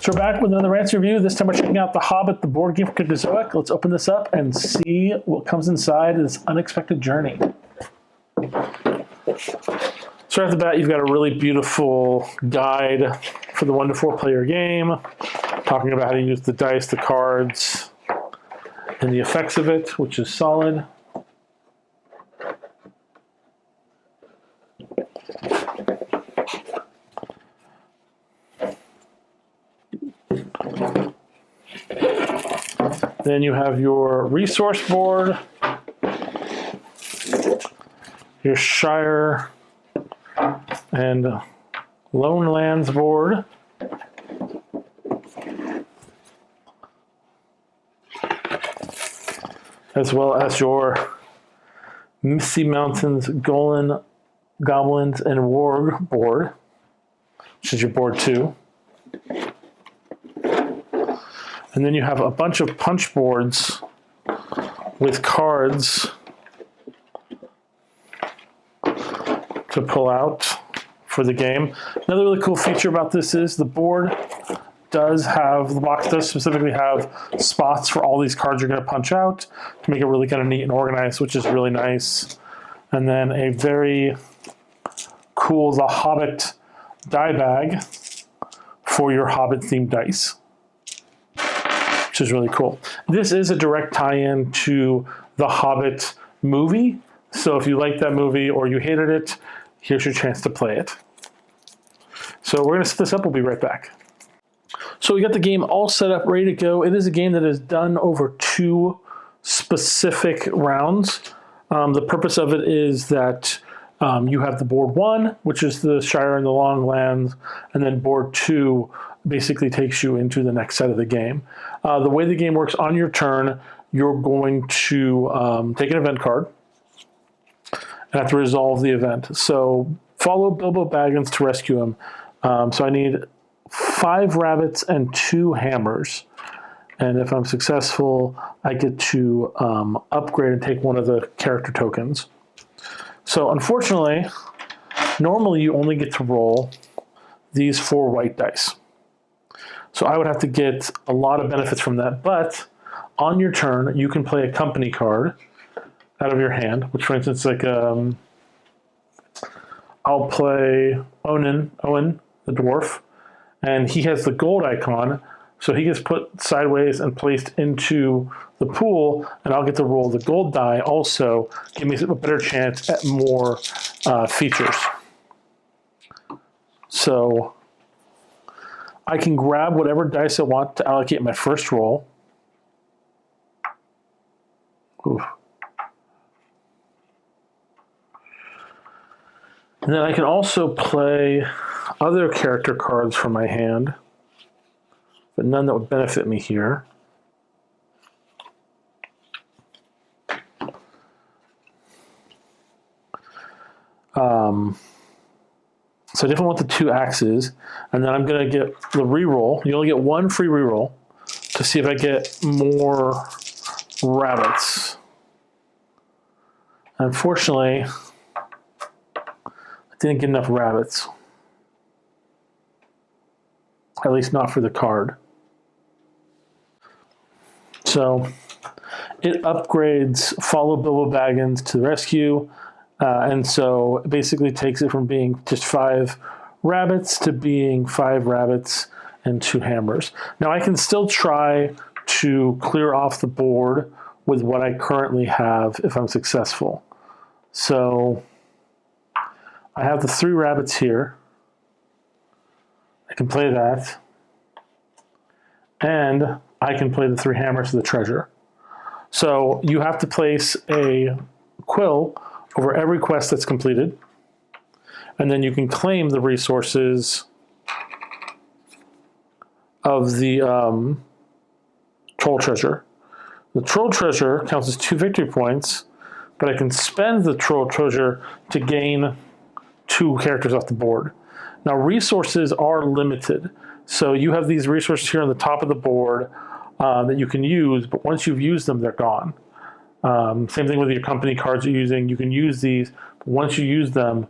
So we're back with another Rants review. This time we're checking out the Hobbit, the board game for Cryptozoic. Let's open this up and see what comes inside this Unexpected Journey. So right off the bat, you've got a really beautiful guide for the 1 to 4 player game, talking about how to use the dice, the cards, and the effects of it, which is solid. Then you have your resource board, your Shire and Lone Lands board, as well as your Misty Mountains, Goblins, and Warg board, which is your board 2. And then you have a bunch of punch boards with cards to pull out for the game. Another really cool feature about this is the board does have, the box does specifically have spots for all these cards you're going to punch out to make it really kind of neat and organized, which is really nice. And then a very cool, the Hobbit die bag for your Hobbit themed dice, which is really cool. This is a direct tie-in to the Hobbit movie. So if you like that movie or you hated it, here's your chance to play it. So we're gonna set this up, we'll be right back. So we got the game all set up, ready to go. It is a game that is done over 2 specific rounds. The purpose of it is that you have the board 1, which is the Shire and the Long Lands, and then board 2 basically takes you into the next set of the game. The way the game works, on your turn, you're going to take an event card and have to resolve the event. So follow Bilbo Baggins to rescue him. So I need 5 rabbits and 2 hammers. And if I'm successful, I get to upgrade and take one of the character tokens. So unfortunately, normally you only get to roll these 4 white dice. So I would have to get a lot of benefits from that. But on your turn, you can play a company card out of your hand, which, for instance, like I'll play Owen, the dwarf, and he has the gold icon, so he gets put sideways and placed into the pool, and I'll get to roll the gold die also, give me a better chance at more features. So I can grab whatever dice I want to allocate my first roll. Oof. And then I can also play other character cards from my hand, but none that would benefit me here. So I definitely want the 2 axes, and then I'm going to get the reroll. You only get 1 free reroll to see if I get more rabbits. Unfortunately, I didn't get enough rabbits. At least not for the card. So it upgrades Follow Bilbo Baggins to the rescue. And so it basically takes it from being just 5 rabbits to being 5 rabbits and 2 hammers. Now I can still try to clear off the board with what I currently have if I'm successful. So I have the 3 rabbits here. I can play that. And I can play the 3 hammers for the treasure. So you have to place a quill over every quest that's completed, and then you can claim the resources of the troll treasure. The troll treasure counts as 2 victory points, but I can spend the troll treasure to gain 2 characters off the board. Now resources are limited, so you have these resources here on the top of the board that you can use, but once you've used them, they're gone. Same thing with your company cards you're using. You can use these, but once you use them,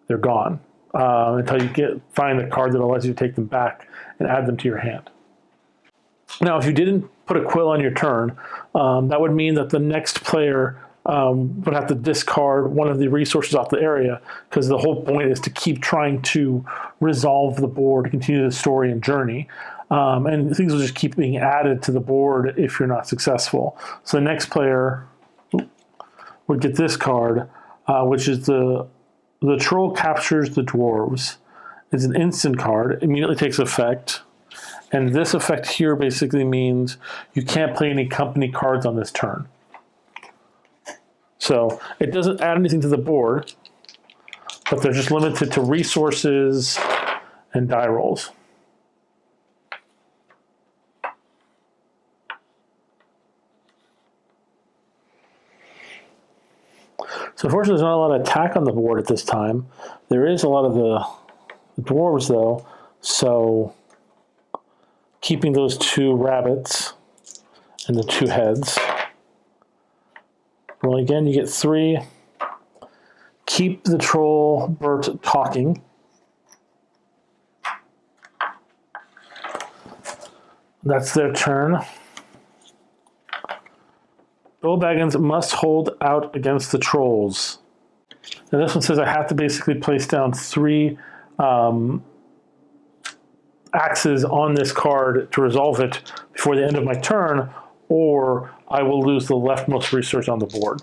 they're gone until you find a card that allows you to take them back and add them to your hand. Now, if you didn't put a quill on your turn, that would mean that the next player would have to discard one of the resources off the area, because the whole point is to keep trying to resolve the board, continue the story and journey. And things will just keep being added to the board if you're not successful. So the next player would get this card, which is the troll captures the dwarves. It's an instant card, immediately takes effect. And this effect here basically means you can't play any company cards on this turn. So it doesn't add anything to the board, but they're just limited to resources and die rolls. So unfortunately, there's not a lot of attack on the board at this time. There is a lot of the dwarves, though, so keeping those 2 rabbits and the 2 heads. Well, again, you get 3. Keep the troll Bert talking. That's their turn. Bill Baggins must hold out against the trolls. Now this one says I have to basically place down 3 axes on this card to resolve it before the end of my turn, or I will lose the leftmost resource on the board.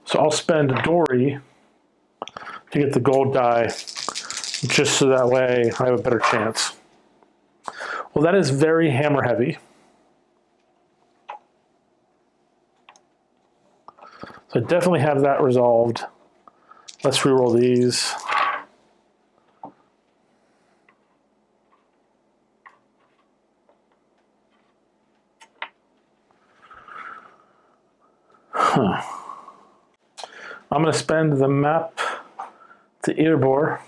So I'll spend Dory to get the gold die, just so that way I have a better chance. Well, that is very hammer heavy. So I definitely have that resolved. Let's reroll these. I'm going to spend the map to Erebor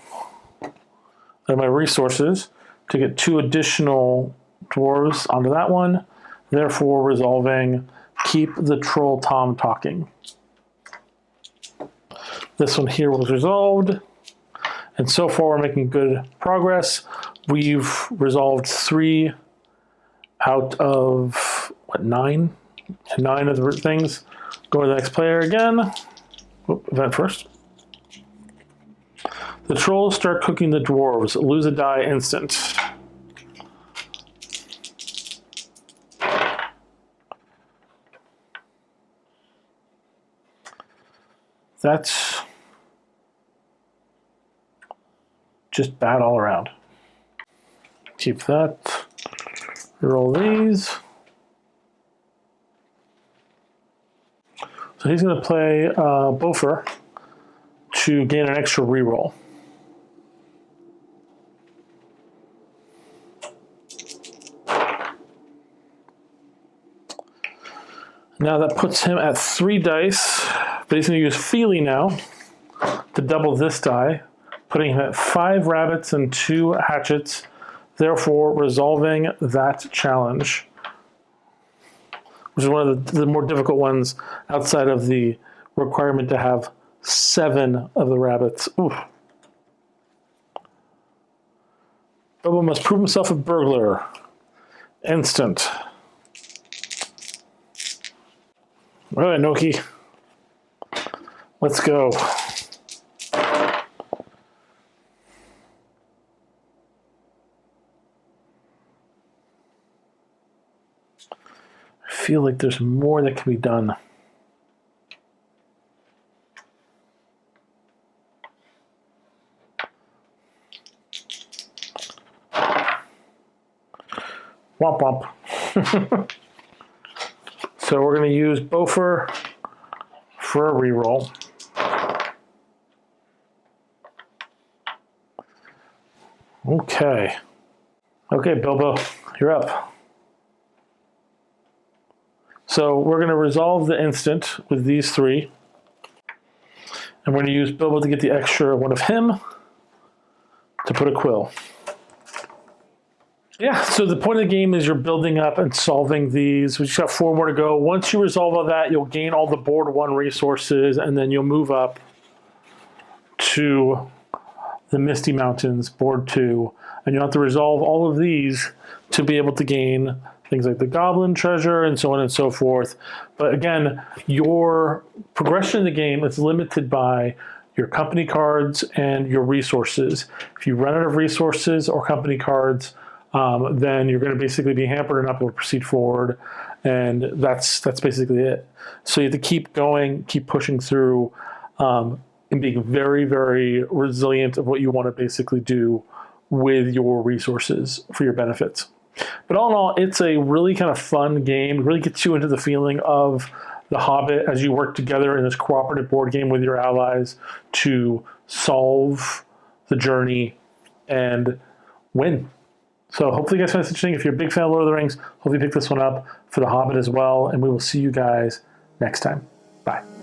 and my resources to get 2 additional dwarves onto that one, therefore resolving keep the troll Tom talking. This one here was resolved, and so far we're making good progress. We've resolved 3 out of, what, 9? 9 of the things. Go to the next player again. Event first. The trolls start cooking the dwarves. Lose a die instant. That's just bad all around. Keep that. Roll these. So he's going to play Bofer to gain an extra reroll. Now that puts him at 3 dice, but he's going to use Feely now to double this die, putting him at 5 rabbits and 2 hatchets, therefore resolving that challenge, which is one of the more difficult ones outside of the requirement to have 7 of the rabbits. Oof. Bobo must prove himself a burglar. Instant. All right, Noki. Let's go. I feel like there's more that can be done. Womp womp. So we're going to use Bofer for a reroll. Okay. Okay, Bilbo, you're up. So we're going to resolve the instant with these 3. And we're going to use Bilbo to get the extra one of him to put a quill. Yeah, so the point of the game is you're building up and solving these. We just got 4 more to go. Once you resolve all that, you'll gain all the board 1 resources, and then you'll move up to the Misty Mountains, board 2, and you'll have to resolve all of these to be able to gain things like the goblin treasure and so on and so forth. But again, your progression in the game is limited by your company cards and your resources. If you run out of resources or company cards, then you're going to basically be hampered and not be able to proceed forward. And that's basically it. So you have to keep going, keep pushing through, and being very, very resilient of what you want to basically do with your resources for your benefits. But all in all, it's a really kind of fun game. It really gets you into the feeling of the Hobbit as you work together in this cooperative board game with your allies to solve the journey and win. So hopefully you guys find this interesting. If you're a big fan of Lord of the Rings, hopefully pick this one up for the Hobbit as well. And we will see you guys next time. Bye.